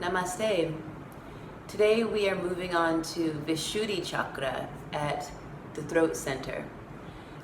Namaste. Today we are moving on to Viśuddhi Chakra at the throat center.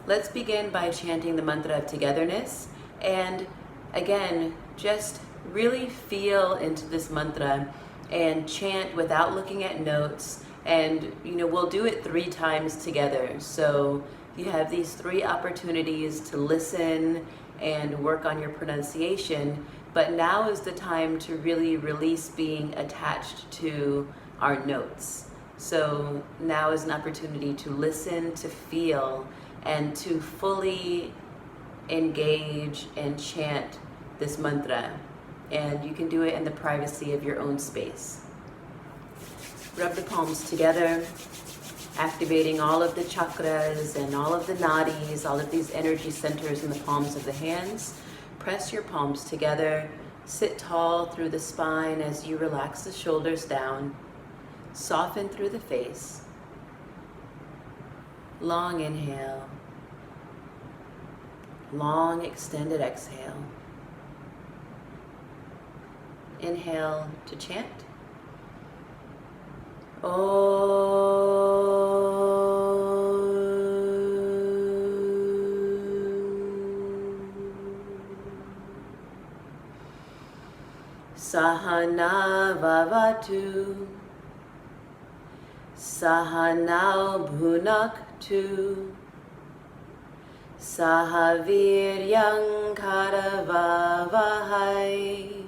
Let's begin by chanting the mantra of togetherness, and again, just really feel into this mantra and chant without looking at notes. And we'll do it 3 times together. So you have these 3 opportunities to listen and work on your pronunciation, but now is the time to really release being attached to our notes. So now is an opportunity to listen, to feel, and to fully engage and chant this mantra. And you can do it in the privacy of your own space. Rub the palms together, activating all of the chakras and all of the nadis, all of these energy centers in the palms of the hands. Press your palms together, sit tall through the spine as you relax the shoulders down, soften through the face. Long inhale, long extended exhale. Inhale to chant. Sahana vavatu, Sahanau bhunaktu, Sahaviryam karavavahai,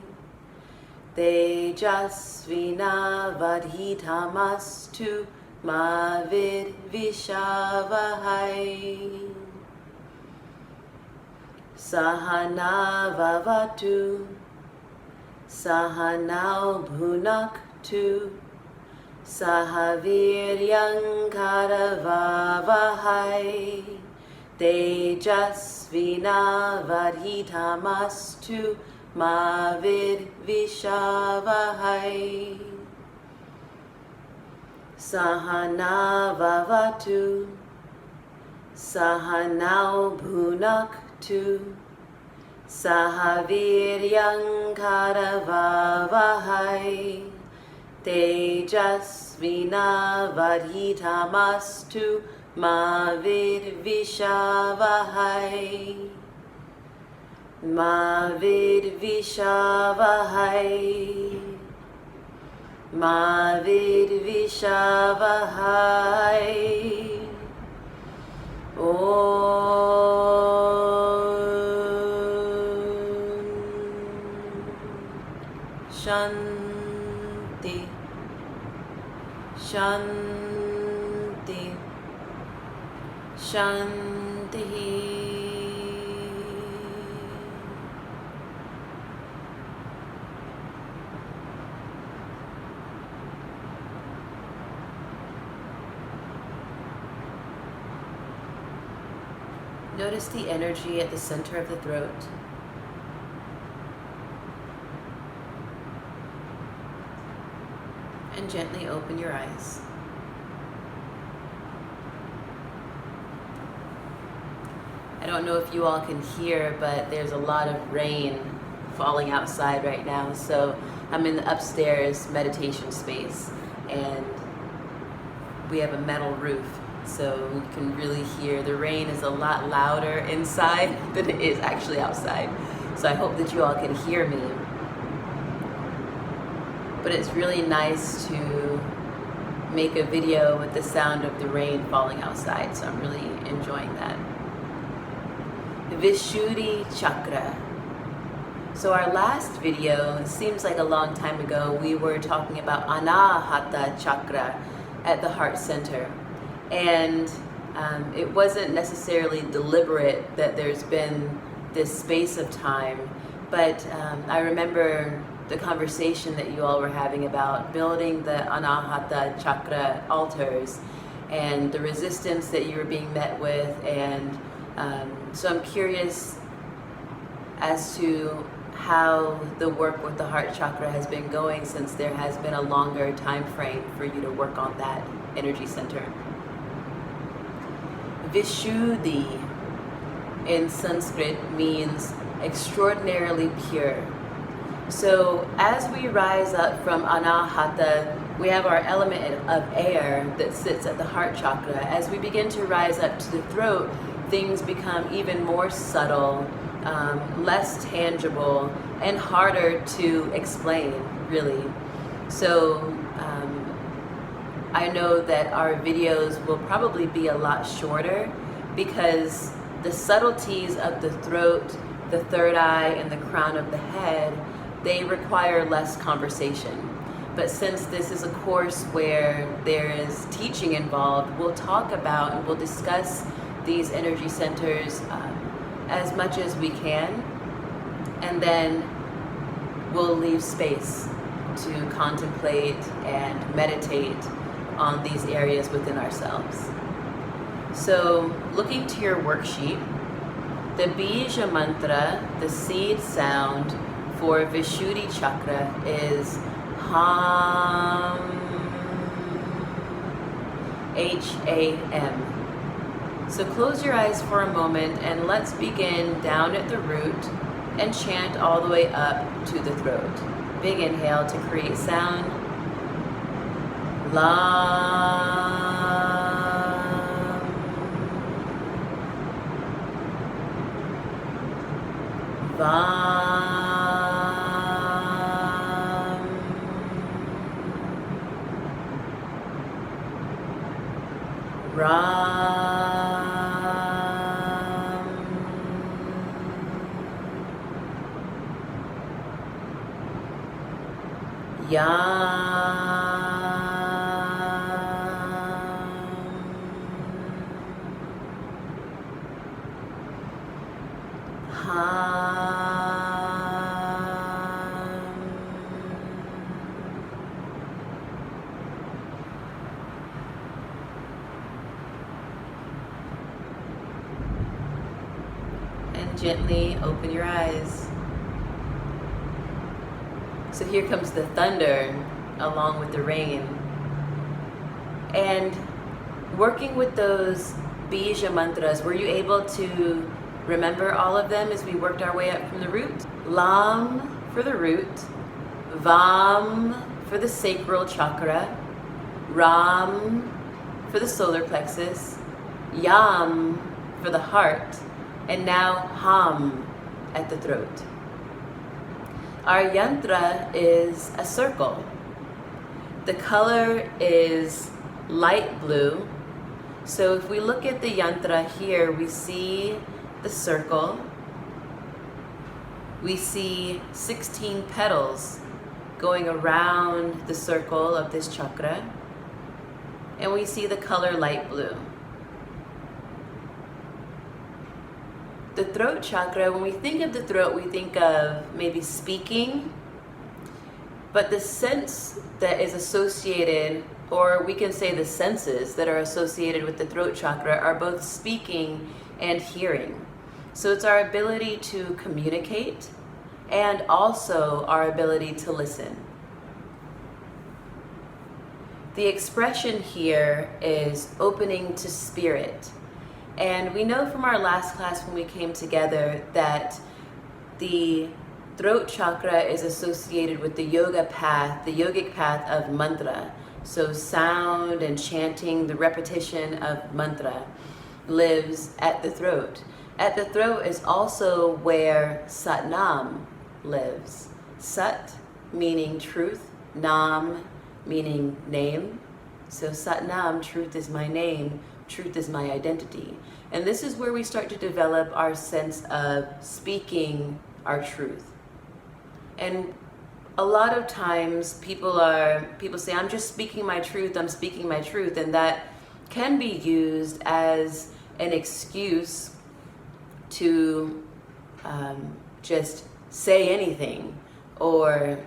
Tejasvina vadhitamastu ma vidvishavahai. Sahana vavatu, Sahanau bhunaktu, Sahaviryam karavavahai, Tejasvina vadhitamastu ma vidvishavahai. Sahana vavatu, Sahanau bhunaktu, Sahaviryam karavavahai, Tejasvina vadhitamastu ma vidvishavahai. Ma vidvishavahai, ma vidvishavahai. Om Shanti, Shanti, Shanti. Notice the energy at the center of the throat. And gently open your eyes. I don't know if you all can hear, but there's a lot of rain falling outside right now. So I'm in the upstairs meditation space, and we have a metal roof. So you can really hear the rain is a lot louder inside than it is actually outside. So I hope that you all can hear me. But it's really nice to make a video with the sound of the rain falling outside. So I'm really enjoying that. Viśuddhi Chakra. So our last video, it seems like a long time ago, we were talking about Anahata Chakra at the heart center. And it wasn't necessarily deliberate that there's been this space of time, but I remember the conversation that you all were having about building the Anahata Chakra altars and the resistance that you were being met with. And so I'm curious as to how the work with the heart chakra has been going, since there has been a longer time frame for you to work on that energy center. Viśuddhi in Sanskrit means extraordinarily pure. So as we rise up from Anahata, we have our element of air that sits at the heart chakra. As we begin to rise up to the throat, things become even more subtle, less tangible, and harder to explain, really. So I know that our videos will probably be a lot shorter because the subtleties of the throat, the third eye, and the crown of the head, they require less conversation. But since this is a course where there is teaching involved, we'll talk about and we'll discuss these energy centers as much as we can, and then we'll leave space to contemplate and meditate on these areas within ourselves. So, looking to your worksheet, the Bija mantra, the seed sound for Viśuddhi Chakra is Ham, H-A-M. So close your eyes for a moment and let's begin down at the root and chant all the way up to the throat. Big inhale to create sound. Lam. Vam. Ram. Yam. Ham. And gently open your eyes. So here comes the thunder along with the rain. And working with those Bija mantras, were you able to remember all of them as we worked our way up from the root? Lam for the root, Vam for the sacral chakra, Ram for the solar plexus, Yam for the heart, and now Ham at the throat. Our yantra is a circle. The color is light blue. So if we look at the yantra here, we see the circle. We see 16 petals going around the circle of this chakra. And we see the color light blue. The throat chakra, when we think of the throat, we think of maybe speaking, but the sense that is associated, or we can say the senses that are associated with the throat chakra are both speaking and hearing. So it's our ability to communicate and also our ability to listen. The expression here is opening to spirit. And we know from our last class when we came together that the throat chakra is associated with the yoga path, the yogic path of mantra. So sound and chanting, the repetition of mantra lives at the throat. At the throat is also where Satnam lives. Sat meaning truth, Nam meaning name. So Satnam, truth is my name, truth is my identity. And this is where we start to develop our sense of speaking our truth. And a lot of times people say, I'm just speaking my truth, I'm speaking my truth. And that can be used as an excuse to just say anything or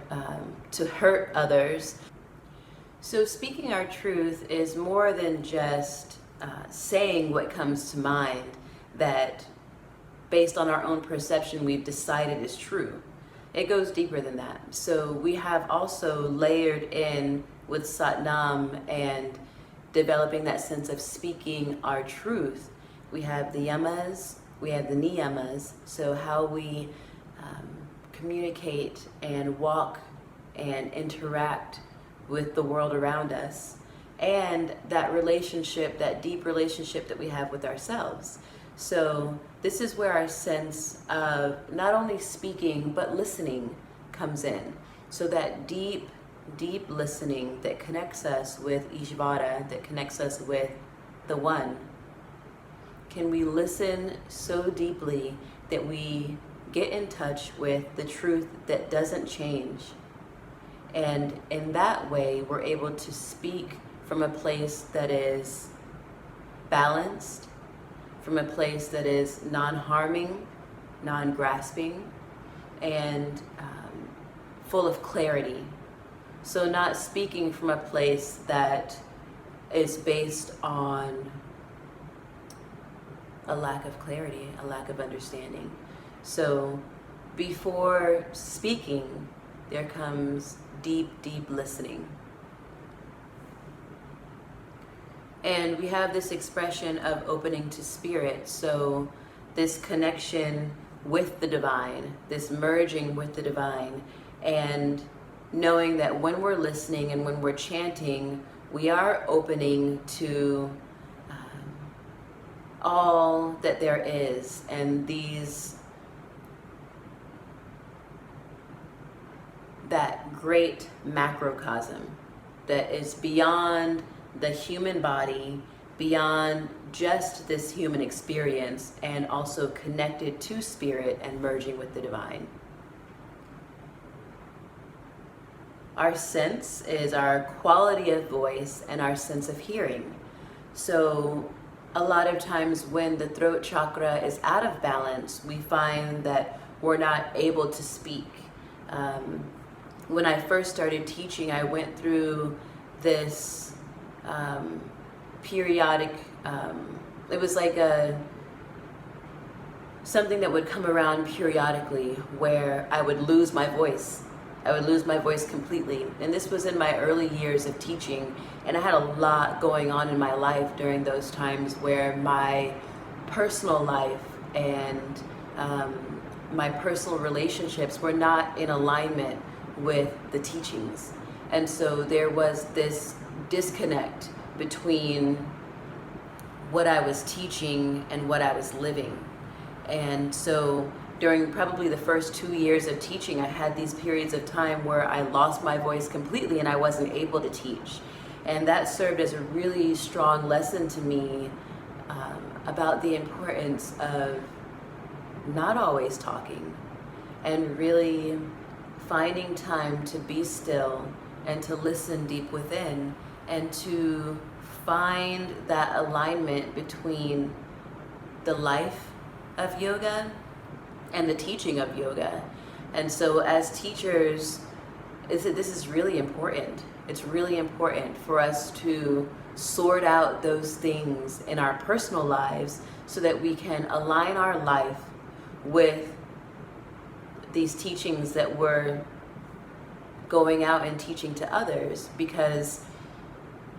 to hurt others. So speaking our truth is more than just saying what comes to mind that based on our own perception we've decided is true. It goes deeper than that. So we have also layered in with Satnam and developing that sense of speaking our truth. We have the yamas, we have the niyamas, so how we communicate and walk and interact with the world around us, and that relationship, that deep relationship that we have with ourselves. So this is where our sense of not only speaking but listening comes in. So that deep listening that connects us with Ishvara, that connects us with the One. Can we listen so deeply that we get in touch with the truth that doesn't change? And in that way, we're able to speak from a place that is balanced, from a place that is non-harming, non-grasping, and full of clarity. So not speaking from a place that is based on a lack of clarity, a lack of understanding. So before speaking, there comes deep listening. And we have this expression of opening to spirit. So this connection with the divine, this merging with the divine, and knowing that when we're listening and when we're chanting, we are opening to all that there is, and that great macrocosm that is beyond the human body, beyond just this human experience, and also connected to spirit and merging with the divine. Our sense is our quality of voice and our sense of hearing. So a lot of times when the throat chakra is out of balance, we find that we're not able to speak. When I first started teaching, I went through this periodic, it was like something that would come around periodically where I would lose my voice. I would lose my voice completely. And this was in my early years of teaching. And I had a lot going on in my life during those times where my personal life and my personal relationships were not in alignment with the teachings. And so there was this disconnect between what I was teaching and what I was living. And so during probably the first 2 years of teaching, I had these periods of time where I lost my voice completely and I wasn't able to teach. And that served as a really strong lesson to me about the importance of not always talking and really finding time to be still and to listen deep within and to find that alignment between the life of yoga and the teaching of yoga. And so as teachers, this is really important. It's really important for us to sort out those things in our personal lives so that we can align our life with these teachings that we're going out and teaching to others. Because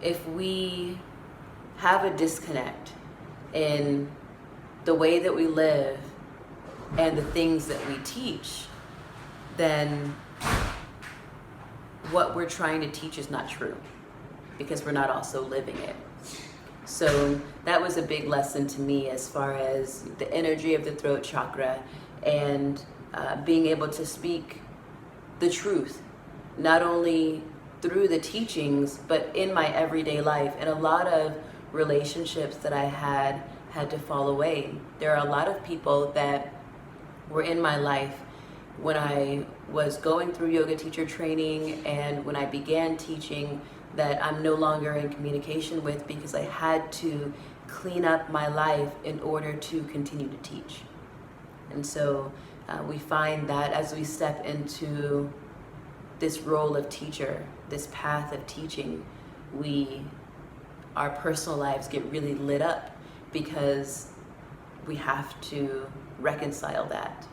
if we have a disconnect in the way that we live and the things that we teach, then what we're trying to teach is not true, because we're not also living it. So that was a big lesson to me as far as the energy of the throat chakra and being able to speak the truth, not only through the teachings, but in my everyday life. And a lot of relationships that I had to fall away. There are a lot of people that were in my life when I was going through yoga teacher training and when I began teaching that I'm no longer in communication with, because I had to clean up my life in order to continue to teach. And so we find that as we step into this role of teacher, this path of teaching, our personal lives get really lit up because we have to reconcile that.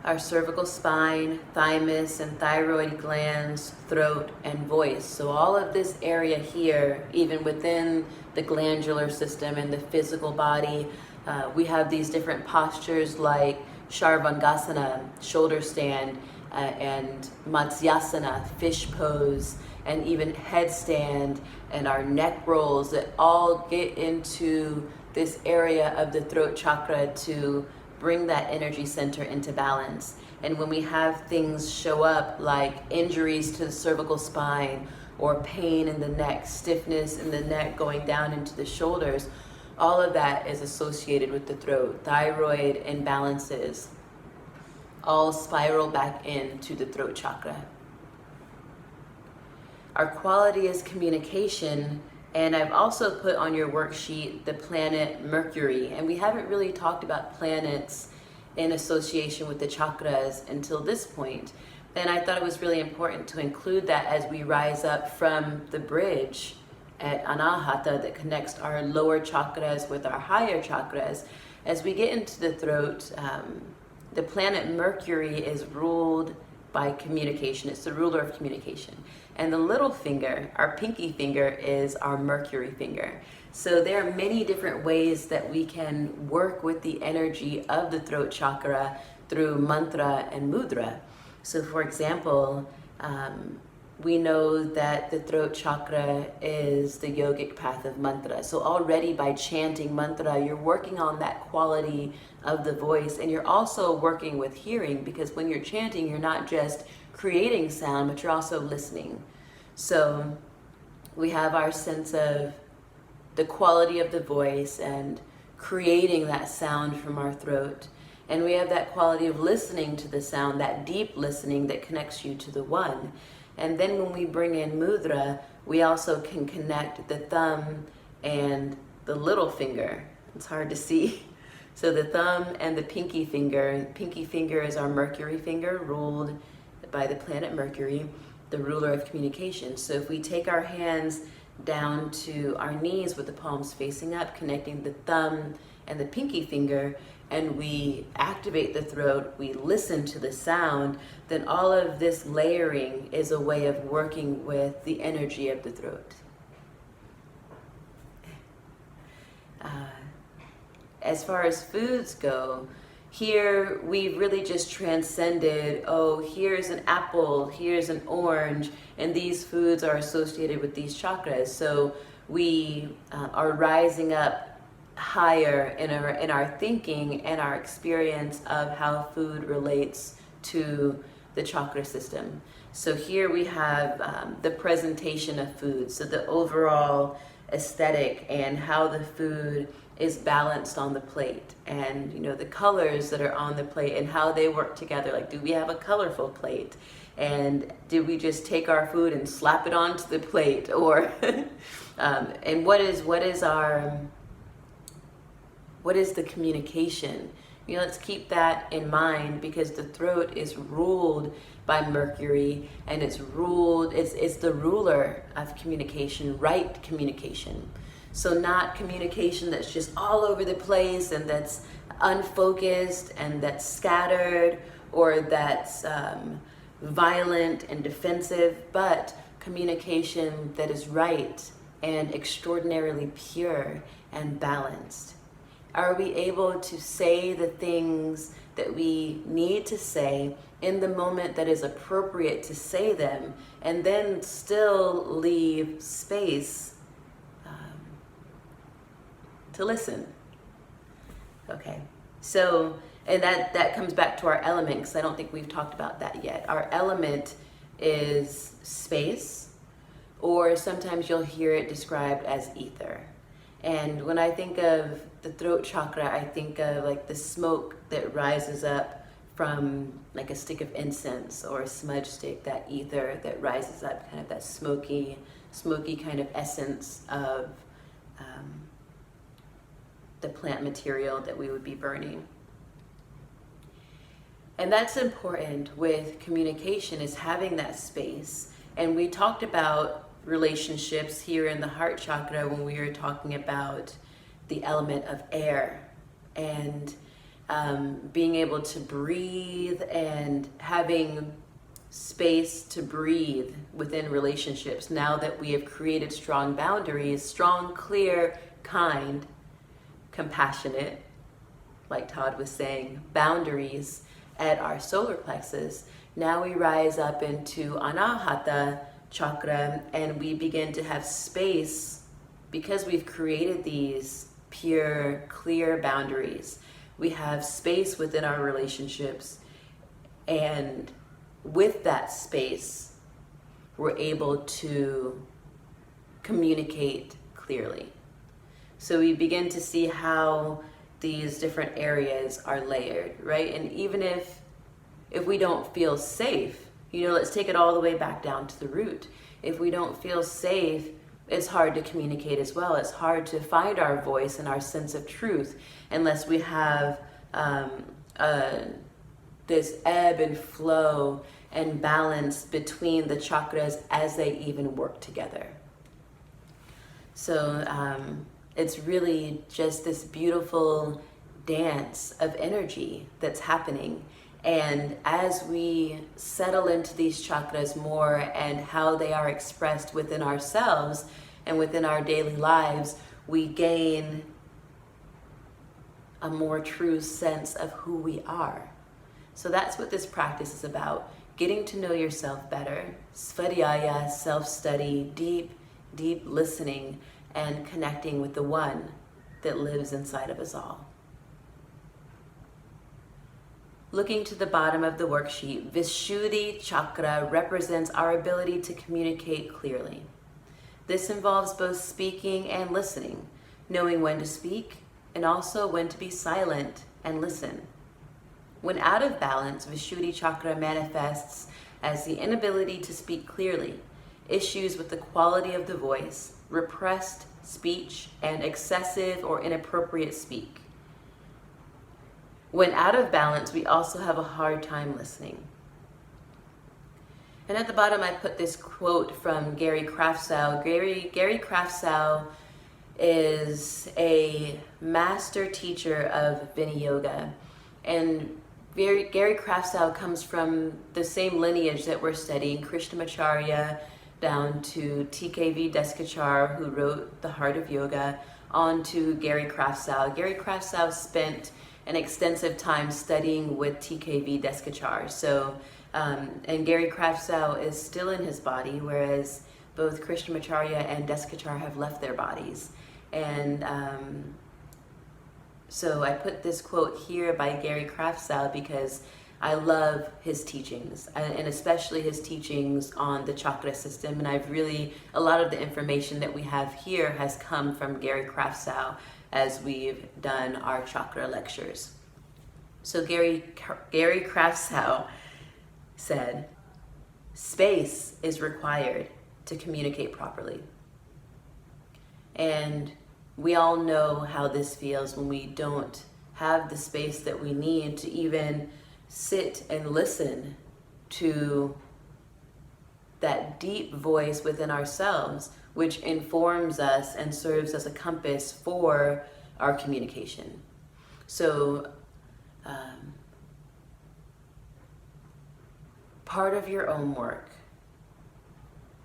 Our cervical spine, thymus and thyroid glands, throat and voice. So all of this area here, even within the glandular system and the physical body, We have these different postures like Sharvangasana, shoulder stand, and Matsyasana, fish pose, and even headstand, and our neck rolls that all get into this area of the throat chakra to bring that energy center into balance. And when we have things show up like injuries to the cervical spine or pain in the neck, stiffness in the neck going down into the shoulders, all of that is associated with the throat. Thyroid imbalances all spiral back into the throat chakra. Our quality is communication, and I've also put on your worksheet the planet Mercury, and we haven't really talked about planets in association with the chakras until this point. And I thought it was really important to include that as we rise up from the bridge at Anahata that connects our lower chakras with our higher chakras. As we get into the throat, the planet Mercury is ruled by communication. It's the ruler of communication. And the little finger, our pinky finger, is our Mercury finger. So there are many different ways that we can work with the energy of the throat chakra through mantra and mudra. So for example, we know that the throat chakra is the yogic path of mantra. So already by chanting mantra, you're working on that quality of the voice, and you're also working with hearing, because when you're chanting, you're not just creating sound, but you're also listening. So we have our sense of the quality of the voice and creating that sound from our throat. And we have that quality of listening to the sound, that deep listening that connects you to the one. And then when we bring in mudra, we also can connect the thumb and the little finger. It's hard to see. So the thumb and the pinky finger. Pinky finger is our Mercury finger, ruled by the planet Mercury, the ruler of communication. So if we take our hands down to our knees with the palms facing up, connecting the thumb and the pinky finger, and we activate the throat, we listen to the sound, then all of this layering is a way of working with the energy of the throat. As far as foods go, here we really just transcended, oh, here's an apple, here's an orange, and these foods are associated with these chakras. So we are rising up higher in our thinking and our experience of how food relates to the chakra system. So here we have the presentation of food, so the overall aesthetic and how the food is balanced on the plate, and the colors that are on the plate and how they work together. Like, do we have a colorful plate? And did we just take our food and slap it onto the plate? Or and what is the communication? Let's keep that in mind, because the throat is ruled by Mercury, and it's the ruler of communication, right communication. So not communication that's just all over the place and that's unfocused and that's scattered or that's violent and defensive, but communication that is right and extraordinarily pure and balanced. Are we able to say the things that we need to say in the moment that is appropriate to say them, and then still leave space to listen? Okay, so, and that comes back to our element, because I don't think we've talked about that yet. Our element is space, or sometimes you'll hear it described as ether. And when I think of the throat chakra, I think of like the smoke that rises up from like a stick of incense or a smudge stick, that ether that rises up, kind of that smoky kind of essence of the plant material that we would be burning. And that's important with communication, is having that space. And we talked about relationships here in the heart chakra when we were talking about the element of air and being able to breathe and having space to breathe within relationships. Now that we have created strong boundaries, strong, clear, kind, compassionate, like Todd was saying, boundaries at our solar plexus, now we rise up into Anahata chakra and we begin to have space because we've created these pure, clear boundaries. We have space within our relationships, and with that space, we're able to communicate clearly. So we begin to see how these different areas are layered, right? And even if we don't feel safe, let's take it all the way back down to the root. If we don't feel safe, it's hard to communicate as well. It's hard to find our voice and our sense of truth unless we have this ebb and flow and balance between the chakras as they even work together. So it's really just this beautiful dance of energy that's happening. And as we settle into these chakras more and how they are expressed within ourselves and within our daily lives, we gain a more true sense of who we are. So that's what this practice is about, getting to know yourself better, svadhyaya, self-study, deep, deep listening, and connecting with the one that lives inside of us all. Looking to the bottom of the worksheet, Viśuddhi Chakra represents our ability to communicate clearly. This involves both speaking and listening, knowing when to speak and also when to be silent and listen. When out of balance, Viśuddhi Chakra manifests as the inability to speak clearly, issues with the quality of the voice, repressed speech, and excessive or inappropriate speak. When out of balance, we also have a hard time listening. And at the bottom, I put this quote from Gary Craftsau. Gary Craftsau is a master teacher of Vinyasa. And Gary Craftsau comes from the same lineage that we're studying, Krishnamacharya, down to TKV Deskachar, who wrote The Heart of Yoga, on to Gary Craftsau. Gary Craftsau spent an extensive time studying with TKV Deskachar. So, and Gary Craftsau is still in his body, whereas both Krishnamacharya and Deskachar have left their bodies. And so I put this quote here by Gary Craftsau because I love his teachings, and especially his teachings on the chakra system. And a lot of the information that we have here has come from Gary Craftsau as we've done our chakra lectures. So Gary Craftsau said, space is required to communicate properly. And we all know how this feels when we don't have the space that we need to even sit and listen to that deep voice within ourselves, which informs us and serves as a compass for our communication. So part of your own work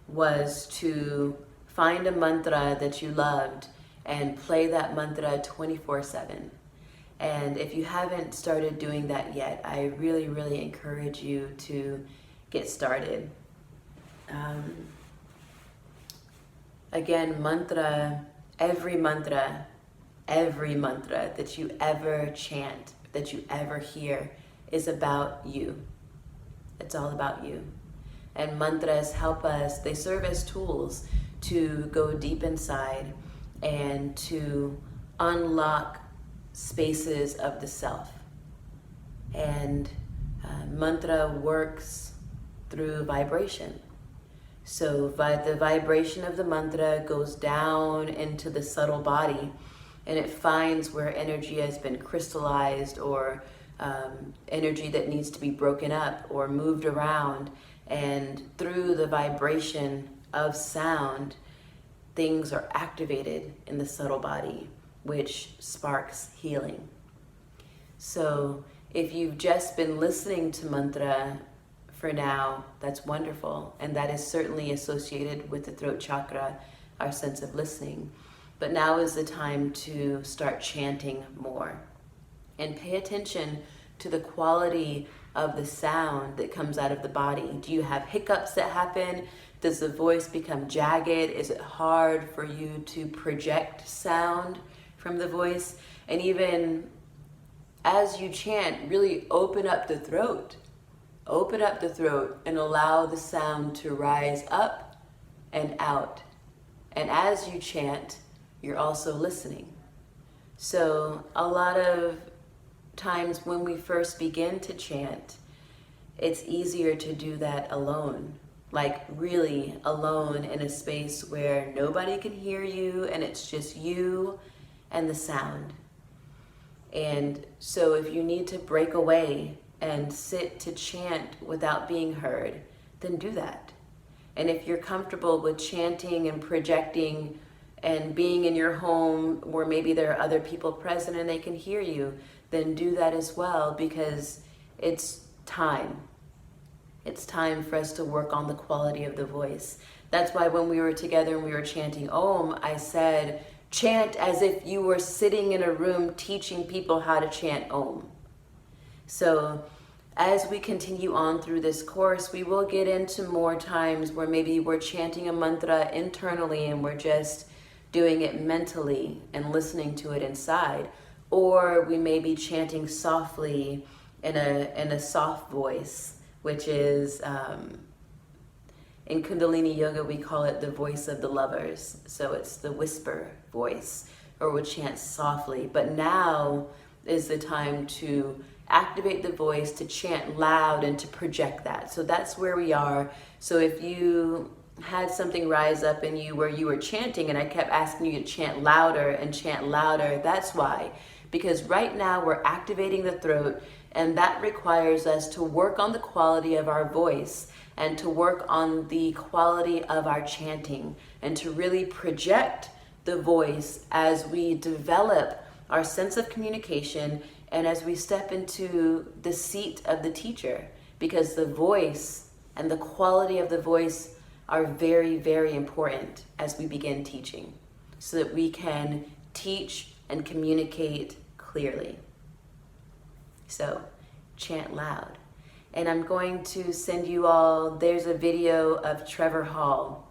was to find a mantra that you loved and play that mantra 24/7. And if you haven't started doing that yet, I really, really encourage you to get started. Again, every mantra that you ever chant, that you ever hear, is about you. It's all about you. And mantras help us, they serve as tools to go deep inside and to unlock spaces of the self. And mantra works through vibration. So the vibration of the mantra goes down into the subtle body, and it finds where energy has been crystallized, or energy that needs to be broken up or moved around. And through the vibration of sound, things are activated in the subtle body, which sparks healing. So if you've just been listening to mantra for now, that's wonderful. And that is certainly associated with the throat chakra, our sense of listening. But now is the time to start chanting more. and pay attention to the quality of the sound that comes out of the body. Do you have hiccups that happen? Does the voice become jagged? Is it hard for you to project sound from the voice? And even as you chant, really open up the throat. Open up the throat and allow the sound to rise up and out. And as you chant, you're also listening. So a lot of times when we first begin to chant, it's easier to do that alone. Like really alone in a space where nobody can hear you and it's just you and the sound. And so if you need to break away and sit to chant without being heard, then do that. And if you're comfortable with chanting and projecting and being in your home where maybe there are other people present and they can hear you, then do that as well, because it's time. It's time for us to work on the quality of the voice. That's why when we were together and we were chanting Om, I said, chant as if you were sitting in a room teaching people how to chant Om. So as we continue on through this course, we will get into more times where maybe we're chanting a mantra internally and we're just doing it mentally and listening to it inside. Or we may be chanting softly in a soft voice, which is, in Kundalini Yoga, we call it the voice of the lovers. So it's the whisper voice, or we'll chant softly. But now is the time to activate the voice, to chant loud and to project that. So that's where we are. So if you had something rise up in you where you were chanting and I kept asking you to chant louder, that's why. Because right now we're activating the throat, and that requires us to work on the quality of our voice and to work on the quality of our chanting and to really project the voice as we develop our sense of communication and as we step into the seat of the teacher, because the voice and the quality of the voice are very, very important as we begin teaching, so that we can teach and communicate clearly. So chant loud. And I'm going to send you all, there's a video of Trevor Hall,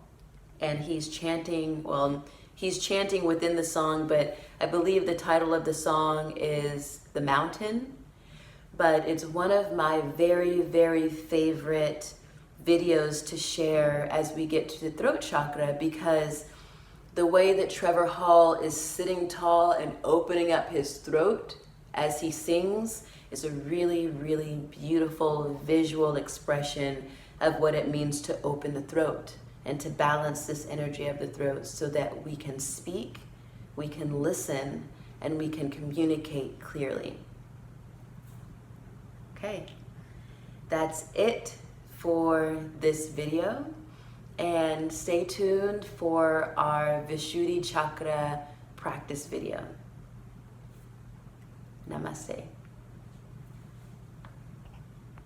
and he's chanting within the song, but I believe the title of the song is The Mountain. But it's one of my very, very favorite videos to share as we get to the throat chakra, because the way that Trevor Hall is sitting tall and opening up his throat as he sings is a really, really beautiful visual expression of what it means to open the throat and to balance this energy of the throat so that we can speak, we can listen, and we can communicate clearly. Okay, that's it for this video, and stay tuned for our Viśuddhi Chakra practice video. Namaste.